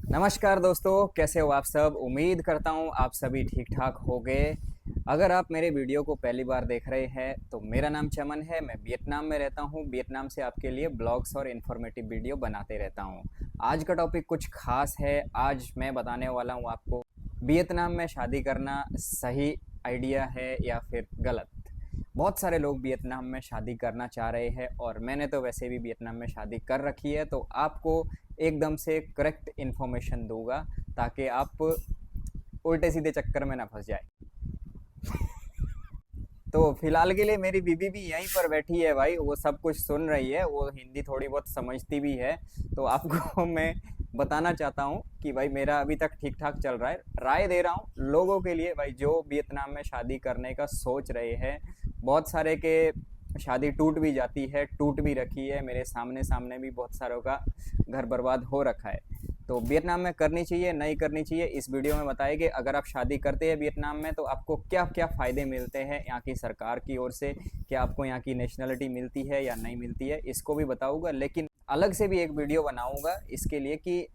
नमस्कार दोस्तों, कैसे हो आप सब। उम्मीद करता हूँ आप सभी ठीक ठाक होंगे। अगर आप मेरे वीडियो को पहली बार देख रहे हैं तो मेरा नाम चमन है। मैं वियतनाम में रहता हूँ। वियतनाम से आपके लिए ब्लॉग्स और इन्फॉर्मेटिव वीडियो बनाते रहता हूँ। आज का टॉपिक कुछ खास है। आज मैं बताने वाला हूँ आपको वियतनाम में शादी करना सही आइडिया है या फिर गलत। बहुत सारे लोग वियतनाम में शादी करना चाह रहे हैं और मैंने तो वैसे भी वियतनाम में शादी कर रखी है, तो आपको एकदम से करेक्ट इन्फॉर्मेशन दूंगा ताकि आप उल्टे सीधे चक्कर में ना फंस जाए। तो फिलहाल के लिए मेरी बीबी भी यहीं पर बैठी है भाई, वो सब कुछ सुन रही है, वो हिंदी थोड़ी बहुत समझती भी है। तो आपको मैं बताना चाहता हूँ कि भाई मेरा अभी तक ठीक ठाक चल रहा है। राय दे रहा हूँ लोगों के लिए भाई जो वियतनाम में शादी करने का सोच रहे हैं। बहुत सारे के शादी टूट भी जाती है, टूट भी रखी है। मेरे सामने सामने भी बहुत सारों का घर बर्बाद हो रखा है। तो वियतनाम में करनी चाहिए नहीं करनी चाहिए, इस वीडियो में बताएंगे। अगर आप शादी करते हैं वियतनाम में तो आपको क्या क्या फ़ायदे मिलते हैं यहाँ की सरकार की ओर से, क्या आपको यहाँ की नेशनलिटी मिलती है या नहीं मिलती है, इसको भी बताऊंगा। लेकिन अलग से भी एक वीडियो बनाऊंगा इसके लिए कि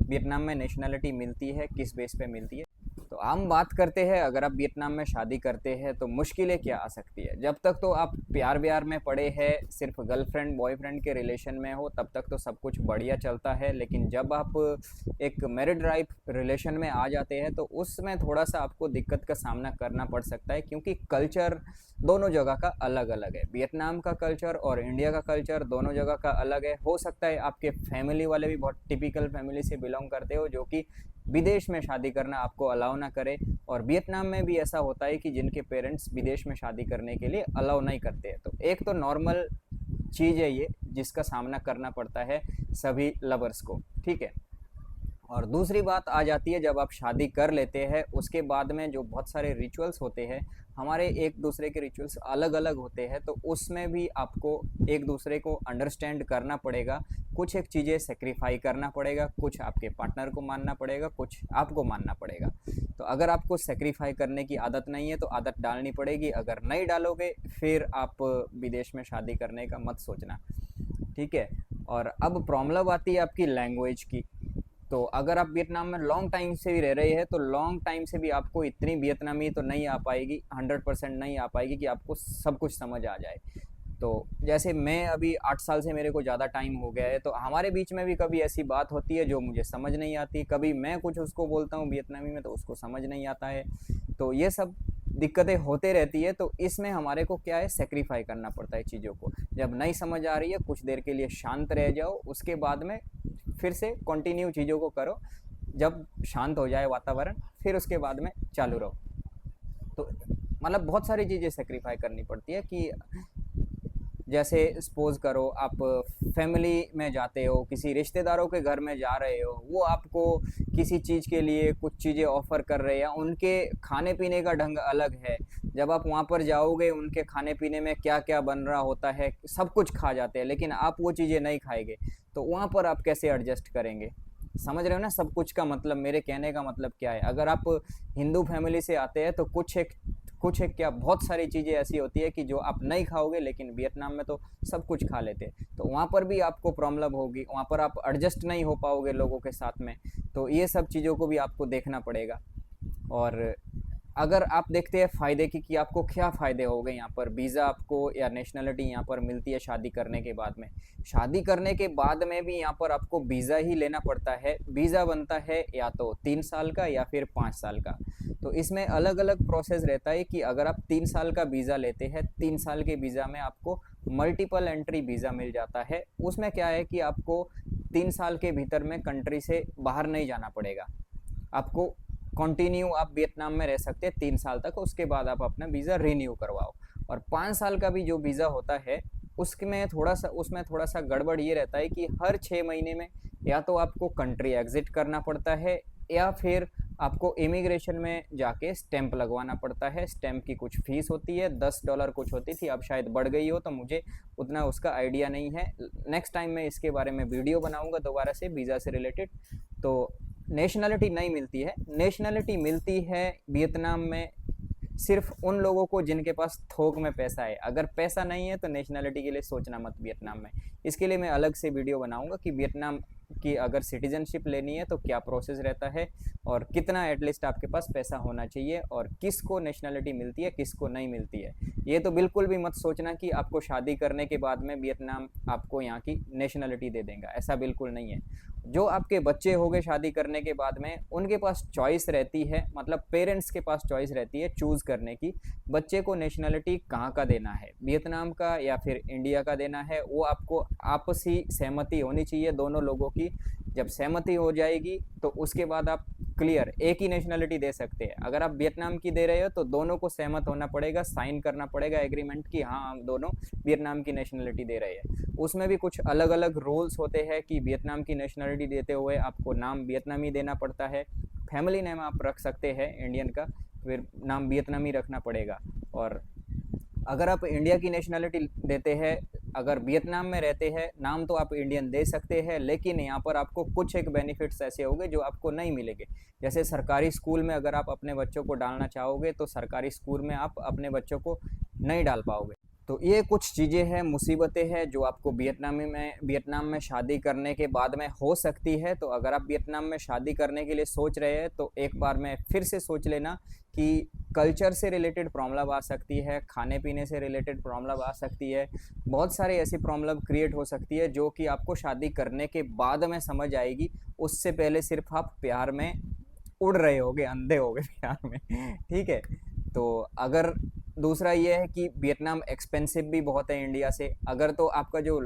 वियतनाम में नेशनलिटी मिलती है, किस बेस पे मिलती है। तो हम बात करते हैं, अगर आप वियतनाम में शादी करते हैं तो मुश्किलें क्या आ सकती है। जब तक तो आप प्यार व्यार में पड़े हैं, सिर्फ गर्लफ्रेंड बॉयफ्रेंड के रिलेशन में हो, तब तक तो सब कुछ बढ़िया चलता है। लेकिन जब आप एक मैरिड लाइफ रिलेशन में आ जाते हैं तो उसमें थोड़ा सा आपको दिक्कत का सामना करना पड़ सकता है, क्योंकि कल्चर दोनों जगह का अलग अलग है। वियतनाम का कल्चर और इंडिया का कल्चर दोनों जगह का अलग है। हो सकता है आपके फैमिली वाले भी बहुत टिपिकल फैमिली से बिलोंग करते हो जो कि विदेश में शादी करना आपको अलाउ ना करे। और वियतनाम में भी ऐसा होता है कि जिनके पेरेंट्स विदेश में शादी करने के लिए अलाउ नहीं करते हैं। तो एक तो नॉर्मल चीज़ है ये, जिसका सामना करना पड़ता है सभी लवर्स को, ठीक है। और दूसरी बात आ जाती है, जब आप शादी कर लेते हैं उसके बाद में जो बहुत सारे रिचुअल्स होते हैं, हमारे एक दूसरे के रिचुअल्स अलग अलग होते हैं, तो उसमें भी आपको एक दूसरे को अंडरस्टैंड करना पड़ेगा। कुछ एक चीज़ें सेक्रीफाई करना पड़ेगा, कुछ आपके पार्टनर को मानना पड़ेगा, कुछ आपको मानना पड़ेगा। तो अगर आपको सेक्रीफाई करने की आदत नहीं है तो आदत डालनी पड़ेगी। अगर नहीं डालोगे फिर आप विदेश में शादी करने का मत सोचना, ठीक है। और अब प्रॉब्लम आती है आपकी लैंग्वेज की। तो अगर आप वियतनाम में लॉन्ग टाइम से भी रह रहे हैं तो लॉन्ग टाइम से भी आपको इतनी वियतनामी तो नहीं आ पाएगी, 100% नहीं आ पाएगी कि आपको सब कुछ समझ आ जाए। तो जैसे मैं अभी 8 साल से मेरे को ज़्यादा टाइम हो गया है, तो हमारे बीच में भी कभी ऐसी बात होती है जो मुझे समझ नहीं आती। कभी मैं कुछ उसको बोलता हूँ वियतनामी में तो उसको समझ नहीं आता है। तो ये सब दिक्कतें होते रहती है। तो इसमें हमारे को क्या है, सेक्रीफाई करना पड़ता है चीज़ों को। जब नहीं समझ आ रही है कुछ देर के लिए शांत रह जाओ, उसके बाद में फिर से कंटिन्यू चीज़ों को करो। जब शांत हो जाए वातावरण फिर उसके बाद में चालू रहो। तो मतलब बहुत सारी चीज़ें सेक्रीफाई करनी पड़ती है कि जैसे सपोज करो आप फैमिली में जाते हो, किसी रिश्तेदारों के घर में जा रहे हो, वो आपको किसी चीज़ के लिए कुछ चीज़ें ऑफ़र कर रहे हैं, उनके खाने पीने का ढंग अलग है। जब आप वहाँ पर जाओगे उनके खाने पीने में क्या क्या बन रहा होता है, सब कुछ खा जाते हैं, लेकिन आप वो चीज़ें नहीं खाएंगे। तो वहाँ पर आप कैसे एडजस्ट करेंगे। समझ रहे हो ना सब कुछ का मतलब, मेरे कहने का मतलब क्या है। अगर आप हिंदू फैमिली से आते हैं तो कुछ एक क्या बहुत सारी चीज़ें ऐसी होती है कि जो आप नहीं खाओगे, लेकिन वियतनाम में तो सब कुछ खा लेते हैं। तो वहाँ पर भी आपको प्रॉब्लम होगी, वहाँ पर आप एडजस्ट नहीं हो पाओगे लोगों के साथ में। तो ये सब चीज़ों को भी आपको देखना पड़ेगा। और अगर आप देखते हैं फ़ायदे की कि आपको क्या फ़ायदे हो गए यहाँ पर, वीज़ा आपको या नेशनलिटी यहाँ पर मिलती है शादी करने के बाद में। शादी करने के बाद में भी यहाँ पर आपको वीज़ा ही लेना पड़ता है। वीज़ा बनता है या तो 3 साल का या फिर 5 साल का। तो इसमें अलग अलग प्रोसेस रहता है कि अगर आप 3 साल का वीज़ा लेते हैं, 3 साल के वीज़ा में आपको मल्टीपल एंट्री वीज़ा मिल जाता है। उसमें क्या है कि आपको 3 साल के भीतर में कंट्री से बाहर नहीं जाना पड़ेगा। आपको कंटिन्यू आप वियतनाम में रह सकते हैं 3 साल तक, उसके बाद आप अपना वीज़ा रिन्यू करवाओ। और 5 साल का भी जो वीज़ा होता है उसमें थोड़ा सा गड़बड़ ये रहता है कि हर 6 महीने में या तो आपको कंट्री एग्जिट करना पड़ता है या फिर आपको इमिग्रेशन में जाके स्टैंप लगवाना पड़ता है। स्टैंप की कुछ फीस होती है, $10 कुछ होती थी, अब शायद बढ़ गई हो, तो मुझे उतना उसका आइडिया नहीं है। नेक्स्ट टाइम मैं इसके बारे में वीडियो बनाऊंगा दोबारा से वीज़ा से रिलेटेड। तो नेशनलिटी नहीं मिलती है, नेशनलिटी मिलती है वियतनाम में सिर्फ उन लोगों को जिनके पास थोक में पैसा है। अगर पैसा नहीं है तो नेशनलिटी के लिए सोचना मत वियतनाम में। इसके लिए मैं अलग से वीडियो बनाऊंगा कि वियतनाम कि अगर सिटीजनशिप लेनी है तो क्या प्रोसेस रहता है, और कितना एटलीस्ट आपके पास पैसा होना चाहिए, और किसको नेशनलिटी मिलती है किसको नहीं मिलती है। ये तो बिल्कुल भी मत सोचना कि आपको शादी करने के बाद में वियतनाम आपको यहाँ की नेशनलिटी दे देगा, ऐसा बिल्कुल नहीं है। जो आपके बच्चे हो गए शादी करने के बाद में, उनके पास चॉइस रहती है, मतलब पेरेंट्स के पास चॉइस रहती है चूज़ करने की, बच्चे को नेशनलिटी कहाँ का देना है, वियतनाम का या फिर इंडिया का देना है। वो आपको आपसी सहमति होनी चाहिए दोनों लोगों की। जब सहमति हो जाएगी तो उसके बाद आप क्लियर एक ही नेशनलिटी दे सकते हैं। अगर आप वियतनाम की दे रहे हो तो दोनों को सहमत होना पड़ेगा, साइन करना पड़ेगा एग्रीमेंट कि हाँ हम दोनों वियतनाम की नेशनलिटी दे रहे हैं। उसमें भी कुछ अलग अलग रूल्स होते हैं कि वियतनाम की नेशनलिटी देते हुए आपको नाम वियतनामी देना पड़ता है। फैमिली नेम आप रख सकते हैं इंडियन का, फिर नाम वियतनामी रखना पड़ेगा। और अगर आप इंडिया की नेशनलिटी देते हैं, अगर वियतनाम में रहते हैं, नाम तो आप इंडियन दे सकते हैं, लेकिन यहाँ पर आपको कुछ एक बेनिफिट्स ऐसे होंगे जो आपको नहीं मिलेंगे। जैसे सरकारी स्कूल में अगर आप अपने बच्चों को डालना चाहोगे तो सरकारी स्कूल में आप अपने बच्चों को नहीं डाल पाओगे। तो ये कुछ चीज़ें हैं, मुसीबतें हैं जो आपको वियतनाम में शादी करने के बाद में हो सकती है। तो अगर आप वियतनाम में शादी करने के लिए सोच रहे हैं तो एक बार में फिर से सोच लेना कि कल्चर से रिलेटेड प्रॉब्लम आ सकती है, खाने पीने से रिलेटेड प्रॉब्लम आ सकती है, बहुत सारी ऐसी प्रॉब्लम क्रिएट हो सकती है जो कि आपको शादी करने के बाद में समझ आएगी। उससे पहले सिर्फ आप प्यार में उड़ रहे होगे, अंधे होगे प्यार में। ठीक है। तो अगर दूसरा ये है कि वियतनाम एक्सपेंसिव भी बहुत है इंडिया से। अगर तो आपका जो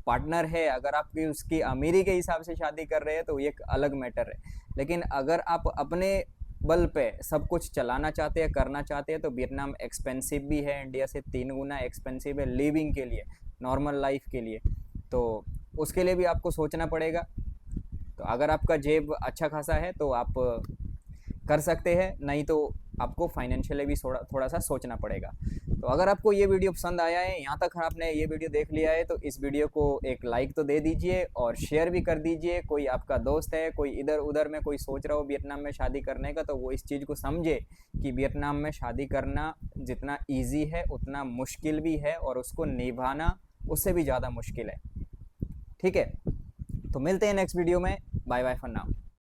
पार्टनर है, अगर आपकी उसकी अमीरी के हिसाब से शादी कर रहे हैं तो ये एक अलग मैटर है। लेकिन अगर आप अपने बल पे सब कुछ चलाना चाहते हैं, करना चाहते हैं, तो वियतनाम एक्सपेंसिव भी है, इंडिया से 3 गुना एक्सपेंसिव है लिविंग के लिए, नॉर्मल लाइफ के लिए। तो उसके लिए भी आपको सोचना पड़ेगा। तो अगर आपका जेब अच्छा खासा है तो आप कर सकते हैं, नहीं तो आपको फाइनेंशियली भी थोड़ा सा सोचना पड़ेगा। तो अगर आपको ये वीडियो पसंद आया है, यहाँ तक आपने ये वीडियो देख लिया है, तो इस वीडियो को एक लाइक तो दे दीजिए और शेयर भी कर दीजिए। कोई आपका दोस्त है, कोई इधर उधर में कोई सोच रहा हो वियतनाम में शादी करने का, तो वो इस चीज़ को समझे कि वियतनाम में शादी करना जितना ईजी है उतना मुश्किल भी है, और उसको निभाना उससे भी ज़्यादा मुश्किल है। ठीक है। तो मिलते हैं नेक्स्ट वीडियो में। Bye bye for now.